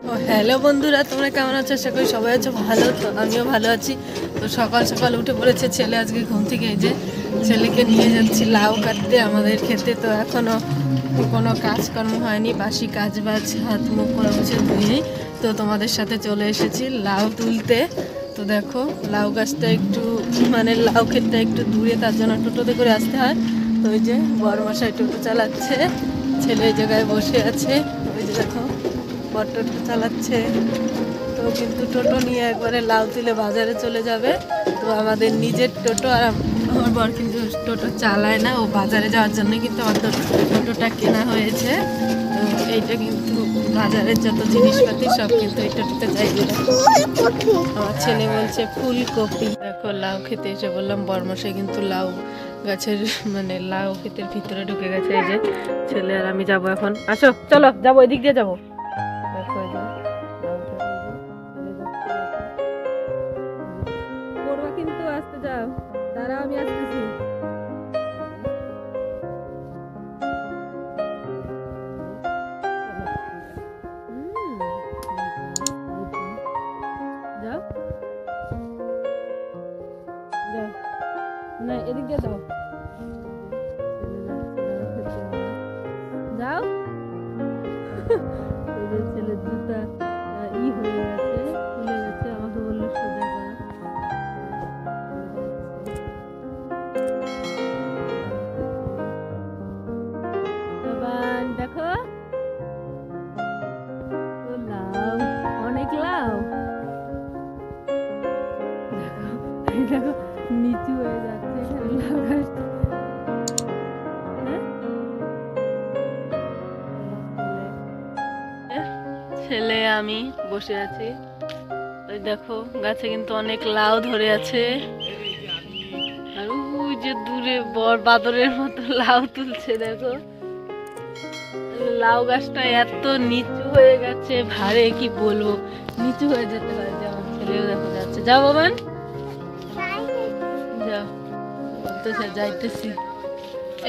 ও hello বন্ধুরা, তোমরা কেমন আছো? আশা করি সবাই আছো ভালো। তো আমিও ভালো আছি। তো সকাল সকাল উঠে পড়েছে ছেলে আজকে ঘুম থেকে। এই যে ছেলেকে নিয়ে যাচ্ছি লাউ কাটতে আমাদের খেতে। তো এখনও কোনো কাজকর্ম হয়নি, বাসি কাজ বাজ হাত মুখ করে মুছে ধুয়েই তো তোমাদের সাথে চলে এসেছি লাউ তুলতে। তো দেখো লাউ গাছটা একটু লাউ ক্ষেতটা একটু দূরে, তার জন্য টোটোতে করে আসতে হয়। তো ওই যে বড়মশাই টোটো চালাচ্ছে, ছেলে এই জায়গায় বসে আছে। ওই যে দেখো টোটো চালাচ্ছে। তো কিন্তু টোটো নিয়ে একবারে লাউ তুলে বাজারে চলে যাবে। তো আমাদের নিজের টোটো, আর আমার বর কিন্তু টোটো চালায় না, ও বাজারে যাওয়ার জন্য কিন্তু আমার টোটোটা কেনা হয়েছে। তো এইটা কিন্তু বাজারের যত জিনিসপাতি সব কিন্তু এই টোটোতে যাই। আমার ছেলে বলছে ফুলকপি। দেখো লাউ খেতে এসে বললাম বরমশাই কিন্তু লাউ গাছের লাউ ক্ষেতের ভিতরে ঢুকে গেছে। এই যে ছেলে আর আমি যাবো এখন। আসো চলো যাবো, এদিক দিয়ে যাবো। দেখো পড়বা কিন্তু, আসতে যাও, দাঁড়াও আমি আসতেছি। যাও যাও, না এদিক দিয়ে যাও, যাও। ছেলের জুতা হয়ে গেছে, খুলে গেছে, আমাকে বললো সোজা করো। দেখো লাউ, অনেক লাউ। দেখো নিচু হয়ে যাচ্ছে লাউ গাছটা। ছেলে আমি বসে আছি। ওই দেখো গাছে কিন্তু অনেক লাউ ধরে আছে, আর ওই যে দূরে বড় বাদরের মতো লাউ তুলছে। দেখো লাউ গাছটা এত নিচু হয়ে গেছে, ভারে কি বলবো, নিচু হয়ে যেতে হয়। যে আমার ছেলেও দেখো যাচ্ছে। যাও বাবান, যাও, বলতেছে যাইতেছি।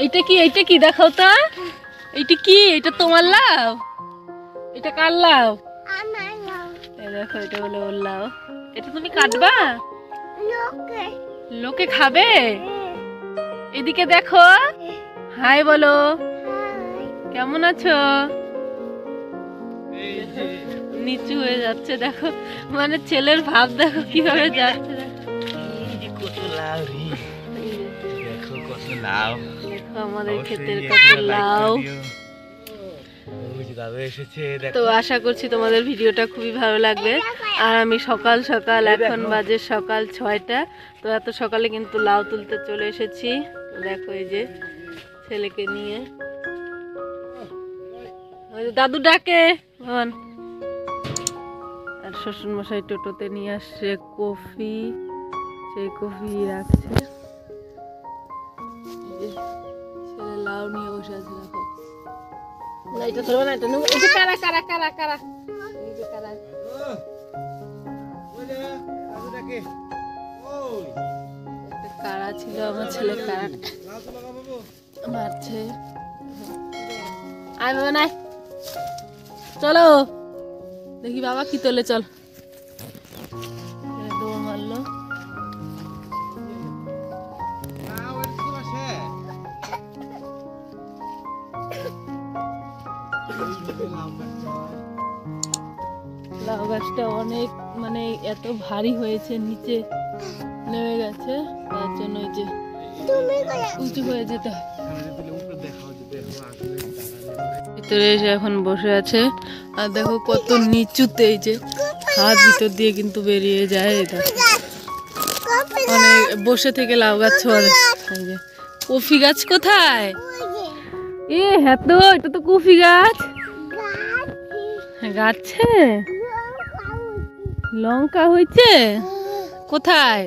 এইটা কি দেখাও তো, এইটা কি? এটা তোমার লাউ? এটা কার লাউ? দেখো এটা বলে ওর লাউ। এটা তুমি কাটবা? লোকে খাবে? এদিকে দেখো, হাই বলো, কেমন আছো? নিচু হয়ে যাচ্ছে দেখো, ছেলের ভাব দেখো কিভাবে যাচ্ছে। দেখো আমাদের ক্ষেতের কত লাউ। তো আশা করছি তোমাদের ভিডিওটা খুবই ভালো লাগবে। আর আমি সকাল সকাল, এখন বাজে সকাল 6টা, তো এত সকালে কিন্তু লাউ তুলতে চলে এসেছি। দেখো এই যে ছেলেকে নিয়ে, দাদু ডাকে আর শ্বশুর মশাই টোটোতে নিয়ে আসছে কফি, সেই কফি রাখছে। ছেলে লাউ নিয়ে বসে আছে। দেখো এটা ধরবে না, এটা নেবো। এই যে কারা কারা কারা কারা, এই যে কারা, একটা কারা ছিল, আমার ছেলে কারা মারছে। আয় বাবা নাই, চলো দেখি বাবা কি তোলে, চল। দৌড় মারলো। লাউ গাছটা অনেক এত ভারী হয়েছে, নিচে নেমে গেছে, তার জন্য এই যে উঁচু হয়ে যেতে হয়। ভিতরে এসে এখন বসে আছে, আর দেখো কত নিচুতে, এই যে হাত ভিতর দিয়ে কিন্তু বেরিয়ে যায়। এটা বসে থেকে লাউ গাছ ছোঁয়া যায়। কফি গাছ কোথায়? হ্যাঁ তো এটা তো কফি গাছ। গাছে লঙ্কা হয়েছে কোথায়?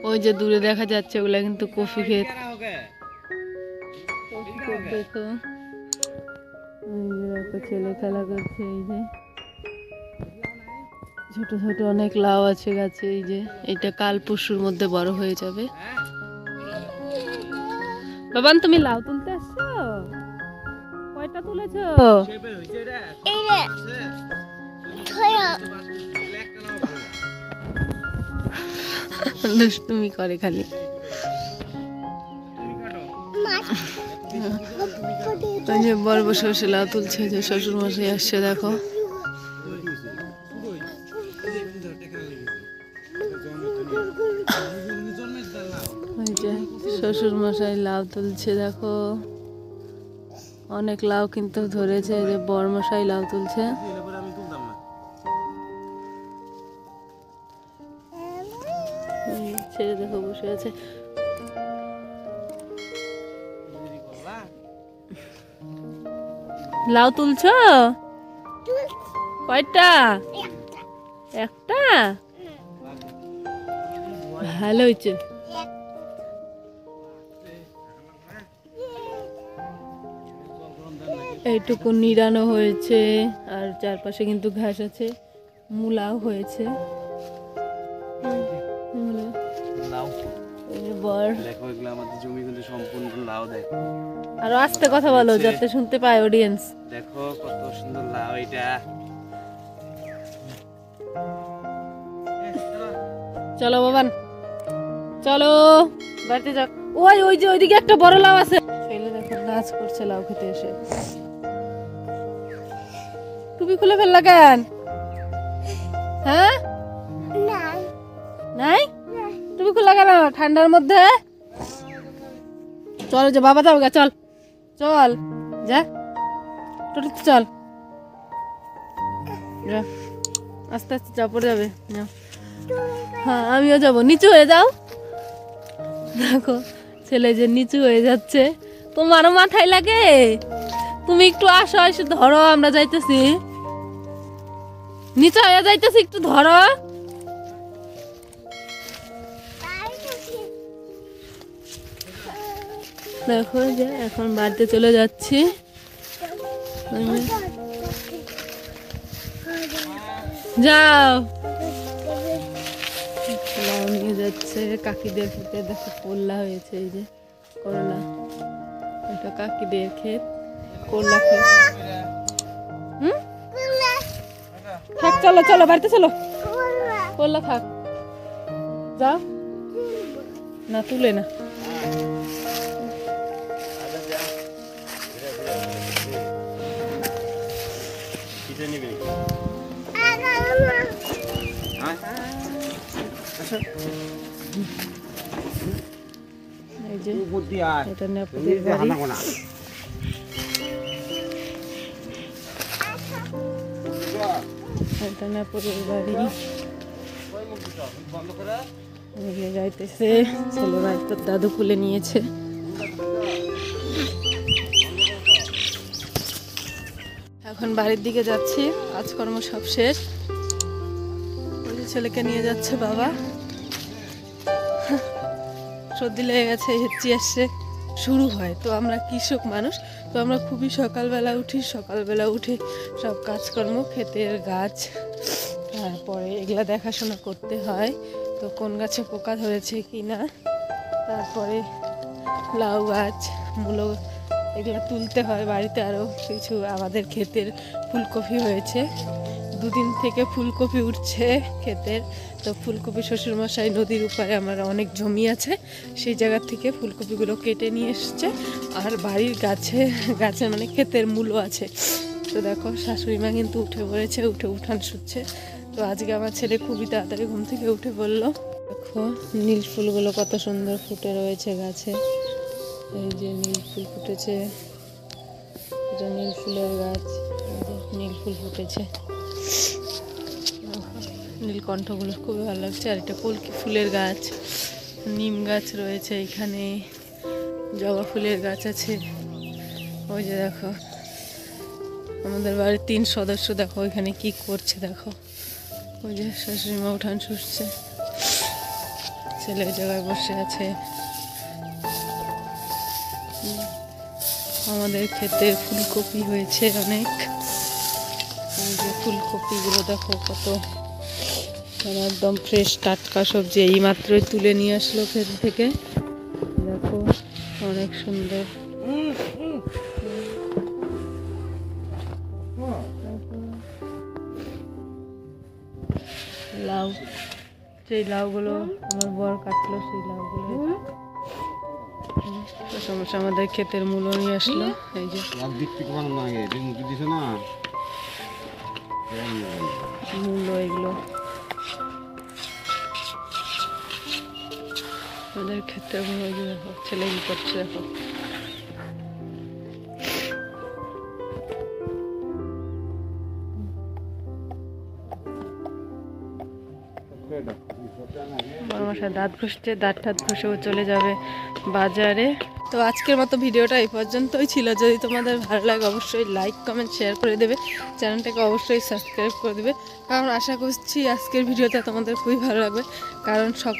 ওই যে দূরে দেখা যাচ্ছে, ওগুলা কিন্তু কফি ক্ষেত। দেখো ছেলে খেলা করছে। এই যে ছোট ছোট অনেক লাউ আছে গাছে। এই যে এটা কাল পরশুর মধ্যে বড় হয়ে যাবে। বাবান তুমি লাউ তুলতে আসছো? কয়টা তুলেছো? দুষ্টুমি করে খালি। বড় বসে বসে লাউ তুলছে, যে শ্বশুর মশাই আসছে দেখো। শ্বশুর মশাই লাউ তুলছে দেখো, অনেক লাউ কিন্তু ধরেছে। যে বড় মশাই লাউ তুলছে। ছেড়ে দেখো বসে আছে। লাউ তুলছো? কয়টা? একটা? ভালো হয়েছে। এইটুকু নিড়ানো হয়েছে, আর চারপাশে কিন্তু ঘাস আছে, মূলাও হয়েছে। আরো আস্তে কথা বলো যাতে শুনতে পায় অডিয়েন্স। দেখো কত সুন্দর লাউ এটা। চলো বাবান, চলো বাড়িতে যাও। ওই ওই যে ওইদিকে একটা বড় লাউ আছে। ছেলে দেখো নাচ করছে লাউ খেতে এসে। টুপি খুলে ফেললা কেন? হ্যাঁ নাই টুপি খুলে কেন ঠান্ডার মধ্যে? চল যে বাবা যাও গা, চল চল যা টোটোতে চল, আস্তে আস্তে যা পড়ে যাবে। হ্যাঁ আমিও যাবো। নিচু হয়ে যাও। দেখো ছেলে যে নিচু হয়ে যাচ্ছে। তোমারও মাথায় লাগে? তুমি একটু আসো, এসে ধরো, আমরা যাইতেছি। নিচু হয়ে যাইতেছি, একটু ধরো। দেখো যে এখন বাড়িতে চলে যাচ্ছি। যাও লাউ নিয়ে যাচ্ছে কাকিদের খেতে। দেখো করলা হয়েছে, এই যে করলা, এটা কাকিদের ক্ষেত, করলা ক্ষেত। থাক চলো চলো বাড়িতে চলো, করলা থাক। যাও না, তুলে না। এই যে এটা নেপালের বাড়ি। এটা নেপালের বাড়ি। যাইতেছে ছেলে ভাই, তোর দাদু খুলে নিয়েছে। এখন বাড়ির দিকে যাচ্ছি, কাজকর্ম সব শেষ। ওই যে ছেলেকে নিয়ে যাচ্ছে বাবা। সর্দি লেগে গেছে, হেঁচি আসছে, শুরু হয়। তো আমরা কৃষক মানুষ, তো আমরা খুবই সকালবেলা উঠি। সকালবেলা উঠে সব কাজকর্ম, ক্ষেতের গাছ, তারপরে এগুলা দেখাশোনা করতে হয়। তো কোন গাছে পোকা ধরেছে কি না, তারপরে লাউ গাছ, মূলো, এগুলো তুলতে হয়। বাড়িতে আরও কিছু আমাদের ক্ষেতের ফুলকপি হয়েছে, দুদিন থেকে ফুলকপি উঠছে ক্ষেতের। তো ফুলকপি শ্বশুরমশাই নদীর উপারে আমার অনেক জমি আছে, সেই জায়গা থেকে ফুলকপিগুলো কেটে নিয়ে এসছে। আর বাড়ির গাছে মানে ক্ষেতের মূলো আছে। তো দেখো শাশুড়ি মা কিন্তু উঠে পড়েছে, উঠে উঠান শুচ্ছে। তো আজকে আমার ছেলে খুবই তাড়াতাড়ি ঘুম থেকে উঠে পড়লো। দেখো নীল ফুলগুলো কত সুন্দর ফুটে রয়েছে গাছে। এই যে নীল ফুল ফুটেছে, এটা নীল ফুলের গাছ, নীল ফুল ফুটেছে। নীলকণ্ঠগুলো খুবই ভালো লাগছে। আর এটা কলকি ফুলের গাছ, নিম গাছ রয়েছে এখানে, জবা ফুলের গাছ আছে। ওই যে দেখো আমাদের বাড়ির 3 সদস্য, দেখো ওইখানে কি করছে। দেখো ওই যে শাশুড়ি মা উঠান শুষছে, ছেলে জায়গায় বসে আছে। আমাদের ক্ষেতে ফুলকপি হয়েছে অনেক। এই যে ফুলকপিগুলো দেখো কত একদম ফ্রেশ টাটকা সবজি, এই মাত্রই তুলে নিয়ে আসলো ক্ষেত থেকে। দেখো অনেক সুন্দর। লাউ, সেই লাউগুলো আমার বর কাটলো, সেই লাউগুলো সমস্যা। আমাদের ক্ষেতের মূলো নিয়ে আসলো, এই যে মূলো, এগুলো আমাদের ক্ষেতের মূলো। এই যে দেখো ছেলে কি করছে, দেখো বড় মশাই দাঁত ঘষছে, দাঁত ঠাত ঘষেও চলে যাবে বাজারে। তো আজকের মতো ভিডিওটা এই পর্যন্তই ছিল। যদি তোমাদের ভালো লাগে অবশ্যই লাইক কমেন্ট শেয়ার করে দেবে, চ্যানেলটাকে অবশ্যই সাবস্ক্রাইব করে দেবে, কারণ আশা করছি আজকের ভিডিওটা তোমাদের খুবই ভালো লাগবে। কারণ সকাল